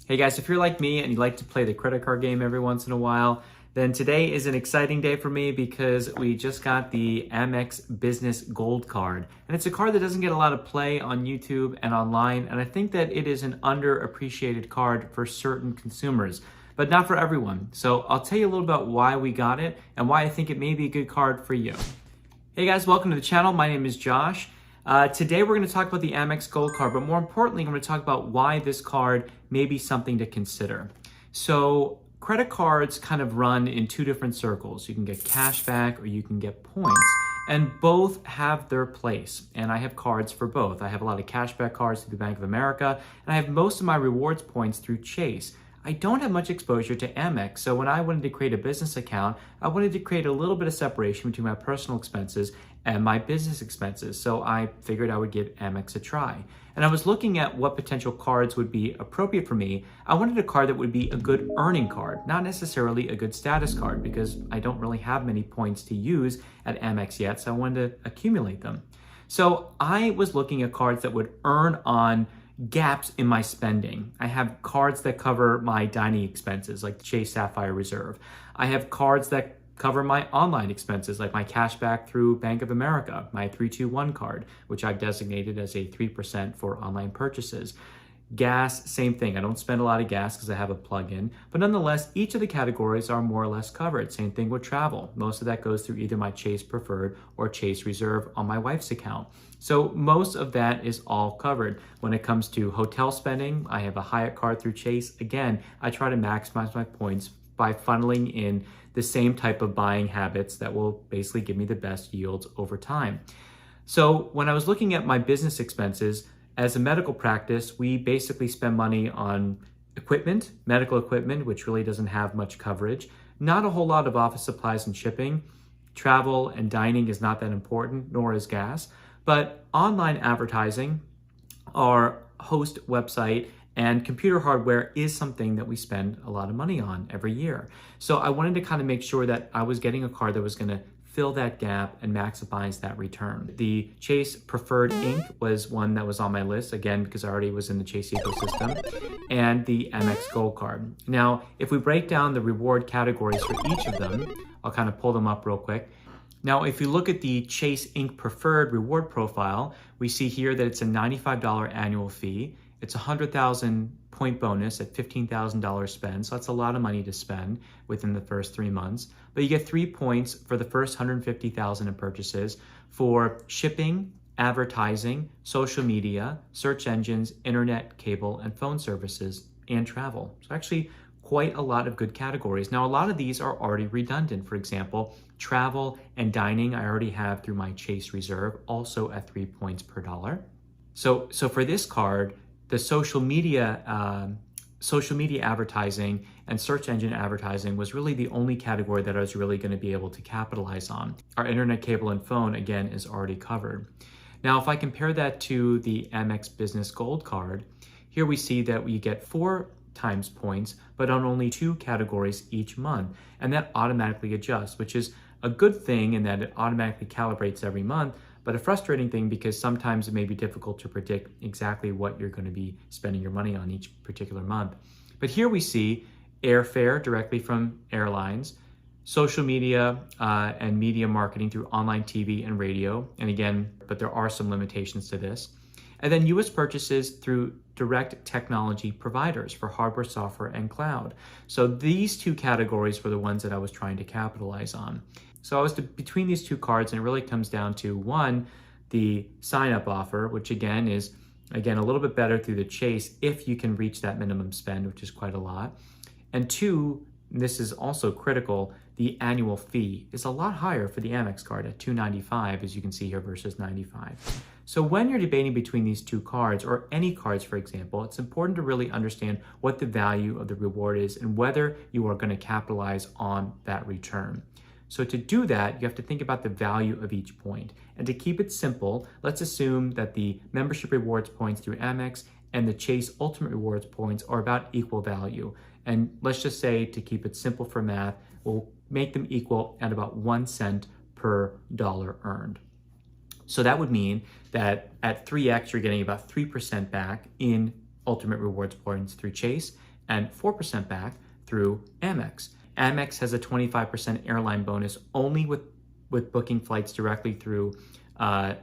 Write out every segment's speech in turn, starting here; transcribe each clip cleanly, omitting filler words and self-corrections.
Hey guys, if you're like me and you like to play the credit card game every once in a while, then today is an exciting day for me because we just got the Amex Business Gold Card. And it's a card that doesn't get a lot of play on YouTube and online, and I think that it is an underappreciated card for certain consumers, but not for everyone. So I'll tell you a little about why we got it and why I think it may be a good card for you. Hey guys, welcome to the channel. My name is Josh. Today we're going to talk about the Amex Gold Card, but more importantly, I'm going to talk about why this card may be something to consider. So credit cards kind of run in two different circles. You can get cash back or you can get points, and both have their place. And I have cards for both. I have a lot of cashback cards through the Bank of America, and I have most of my rewards points through Chase. I don't have much exposure to Amex, so when I wanted to create a business account, I wanted to create a little bit of separation between my personal expenses and my business expenses, so I figured I would give Amex a try. And I was looking at what potential cards would be appropriate for me. I wanted a card that would be a good earning card, not necessarily a good status card, because I don't really have many points to use at Amex yet, so I wanted to accumulate them. So I was looking at cards that would earn on gaps in my spending. I have cards that cover my dining expenses, like Chase Sapphire Reserve. I have cards that cover my online expenses, like my cashback through Bank of America, my 321 card, which I've designated as a 3% for online purchases. Gas, same thing. I don't spend a lot of gas because I have a plug-in, but nonetheless, each of the categories are more or less covered. Same thing with travel. Most of that goes through either my Chase Preferred or Chase Reserve on my wife's account. So most of that is all covered. When it comes to hotel spending, I have a Hyatt card through Chase. Again, I try to maximize my points by funneling in the same type of buying habits that will basically give me the best yields over time. So when I was looking at my business expenses, as a medical practice, we basically spend money on equipment, medical equipment, which really doesn't have much coverage, not a whole lot of office supplies and shipping. Travel and dining is not that important, nor is gas. But online advertising, our host website, and computer hardware is something that we spend a lot of money on every year. So I wanted to kind of make sure that I was getting a card that was going to fill that gap and maximize that return. The Chase Preferred Ink was one that was on my list, again, because I already was in the Chase ecosystem, and the Amex Gold Card. Now, if we break down the reward categories for each of them, I'll kind of pull them up real quick. Now, if you look at the Chase Ink Preferred reward profile, we see here that it's a $95 annual fee. It's a 100,000 point bonus at $15,000 spend, so that's a lot of money to spend within the first 3 months. But you get 3 points for the first 150,000 in purchases for shipping, advertising, social media, search engines, internet, cable, and phone services, and travel. So actually quite a lot of good categories. Now, a lot of these are already redundant. For example, travel and dining, I already have through my Chase Reserve, also at 3 points per dollar. So for this card, the social media advertising and search engine advertising was really the only category that I was really going to be able to capitalize on. Our internet, cable, and phone, again, is already covered. Now, if I compare that to the Amex Business Gold Card, here we see that we get 4 times points, but on only 2 categories each month, and that automatically adjusts, which is a good thing in that it automatically calibrates every month, but a frustrating thing because sometimes it may be difficult to predict exactly what you're going to be spending your money on each particular month. But here we see airfare directly from airlines, social media and media marketing through online TV and radio. And again, but there are some limitations to this. And then US purchases through direct technology providers for hardware, software, and cloud. So these 2 categories were the ones that I was trying to capitalize on. So I was between these 2 cards, and it really comes down to, one, the sign-up offer, which again is a little bit better through the Chase if you can reach that minimum spend, which is quite a lot. And 2, and this is also critical, the annual fee is a lot higher for the Amex card at $295, as you can see here, versus $95. So when you're debating between these 2 cards, or any cards, for example, it's important to really understand what the value of the reward is and whether you are going to capitalize on that return. So to do that, you have to think about the value of each point. And to keep it simple, let's assume that the membership rewards points through Amex and the Chase Ultimate Rewards points are about equal value. And let's just say, to keep it simple for math, we'll make them equal at about 1 cent per dollar earned. So that would mean that at 3x, you're getting about 3% back in Ultimate Rewards points through Chase, and 4% back through Amex. Amex has a 25% airline bonus only with booking flights directly through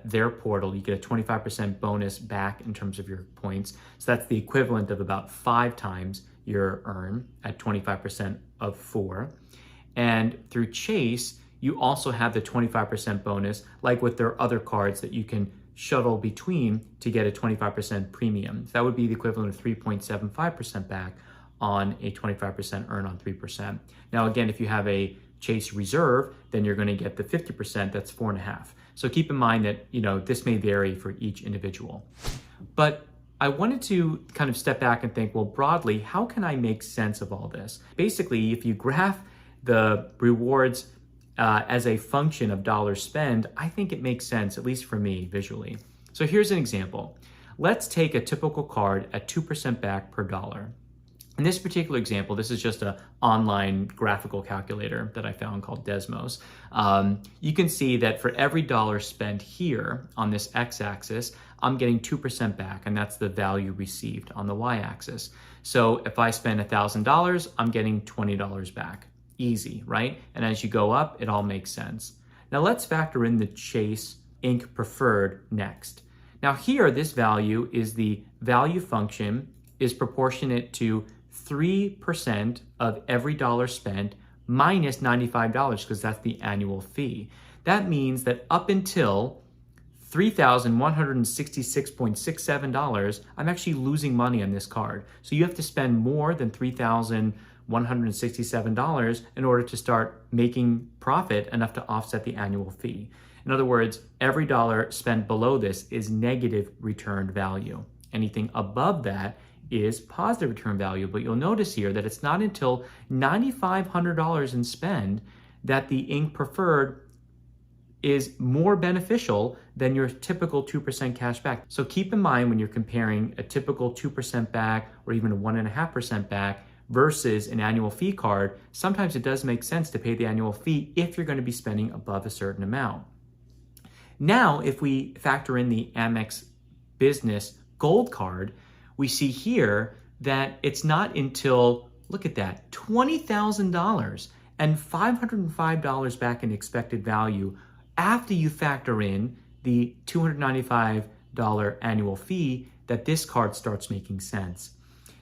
their portal. You get a 25% bonus back in terms of your points. So that's the equivalent of about 5 times your earn at 25% of 4. And through Chase, you also have the 25% bonus, like with their other cards that you can shuttle between to get a 25% premium. So that would be the equivalent of 3.75% back on a 25% earn on 3%. Now, again, if you have a Chase Reserve, then you're going to get the 50%, that's 4.5. So keep in mind that, this may vary for each individual. But I wanted to kind of step back and think, well, broadly, how can I make sense of all this? Basically, if you graph the rewards as a function of dollars spent, I think it makes sense, at least for me, visually. So here's an example. Let's take a typical card at 2% back per dollar. In this particular example, this is just an online graphical calculator that I found called Desmos. You can see that for every dollar spent here on this x-axis, I'm getting 2% back, and that's the value received on the y-axis. So if I spend $1,000, I'm getting $20 back. Easy, right? And as you go up, it all makes sense. Now let's factor in the Chase Ink Preferred next. Now here, this value is the value function is proportionate to 3% of every dollar spent minus $95 because that's the annual fee. That means that up until $3,166.67, I'm actually losing money on this card. So you have to spend more than $3,167 in order to start making profit enough to offset the annual fee. In other words, every dollar spent below this is negative returned value. Anything above that is positive return value, but you'll notice here that it's not until $9,500 in spend that the Ink Preferred is more beneficial than your typical 2% cash back. So keep in mind when you're comparing a typical 2% back or even a 1.5% back versus an annual fee card, sometimes it does make sense to pay the annual fee if you're going to be spending above a certain amount. Now, if we factor in the Amex Business Gold Card, we see here that it's not until, look at that, $20,000 and $505 back in expected value after you factor in the $295 annual fee that this card starts making sense.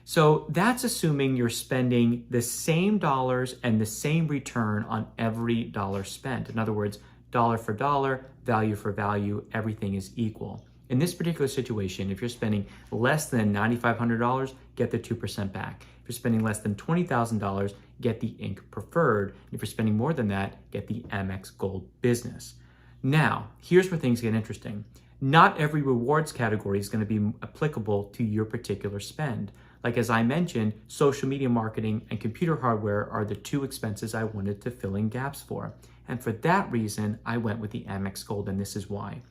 So that's assuming you're spending the same dollars and the same return on every dollar spent. In other words, dollar for dollar, value for value, everything is equal. In this particular situation, if you're spending less than $9,500, get the 2% back. If you're spending less than $20,000, get the Ink Preferred. If you're spending more than that, get the Amex Gold Business. Now, here's where things get interesting. Not every rewards category is going to be applicable to your particular spend. Like as I mentioned, social media marketing and computer hardware are the 2 expenses I wanted to fill in gaps for. And for that reason, I went with the Amex Gold, and this is why.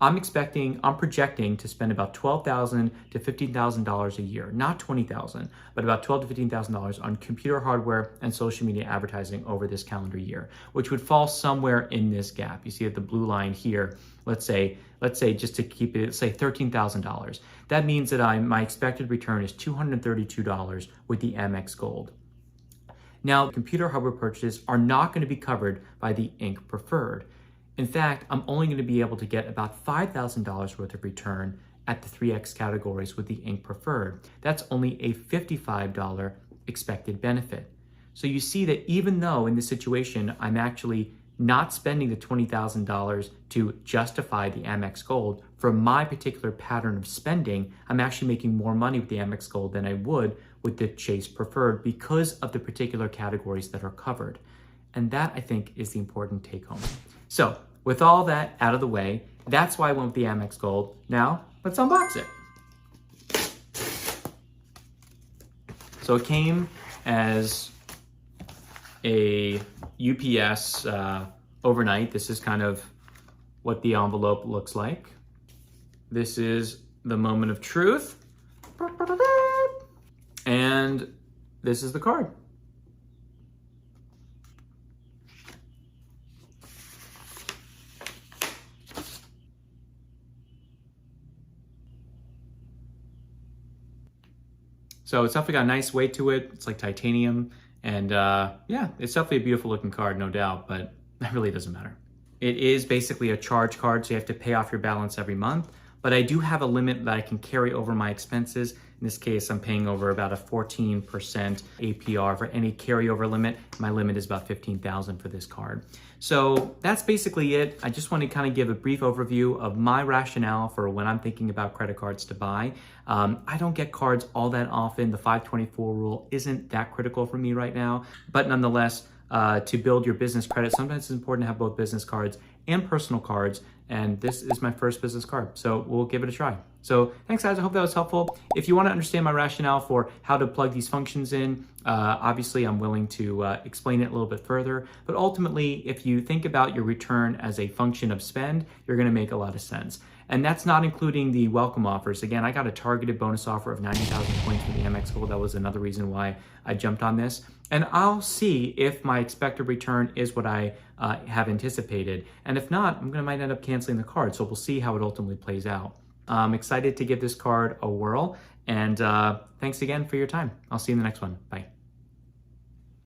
I'm projecting to spend about $12,000 to $15,000 a year, not $20,000, but about $12,000 to $15,000 on computer hardware and social media advertising over this calendar year, which would fall somewhere in this gap. You see at the blue line here, let's say just to keep it, say $13,000. That means that my expected return is $232 with the Amex Gold. Now, computer hardware purchases are not going to be covered by the Ink Preferred. In fact, I'm only going to be able to get about $5,000 worth of return at the 3X categories with the Ink Preferred. That's only a $55 expected benefit. So you see that even though in this situation, I'm actually not spending the $20,000 to justify the Amex Gold, for my particular pattern of spending, I'm actually making more money with the Amex Gold than I would with the Chase Preferred because of the particular categories that are covered. And that, I think, is the important take home. So with all that out of the way, that's why I went with the Amex Gold. Now, let's unbox it. So it came as a UPS overnight. This is kind of what the envelope looks like. This is the moment of truth. And this is the card. So So it's definitely got a nice weight to it. It's like titanium. And yeah, it's definitely a beautiful looking card, no doubt, but that really doesn't matter. It is basically a charge card, so you have to pay off your balance every month. But I do have a limit that I can carry over my expenses. In this case, I'm paying over about a 14% APR for any carryover limit. My limit is about $15,000 for this card. So that's basically it. I just want to kind of give a brief overview of my rationale for when I'm thinking about credit cards to buy. I don't get cards all that often. The 524 rule isn't that critical for me right now, but nonetheless, to build your business credit, sometimes it's important to have both business cards and personal cards, and this is my first business card, so we'll give it a try. So thanks guys, I hope that was helpful. If you want to understand my rationale for how to plug these functions in, obviously I'm willing to explain it a little bit further, but ultimately if you think about your return as a function of spend, you're going to make a lot of sense. And that's not including the welcome offers. Again, I got a targeted bonus offer of 90,000 points for the Amex Gold. That was another reason why I jumped on this. And I'll see if my expected return is what I have anticipated. And if not, might end up canceling the card. So we'll see how it ultimately plays out. I'm excited to give this card a whirl. And thanks again for your time. I'll see you in the next one. Bye.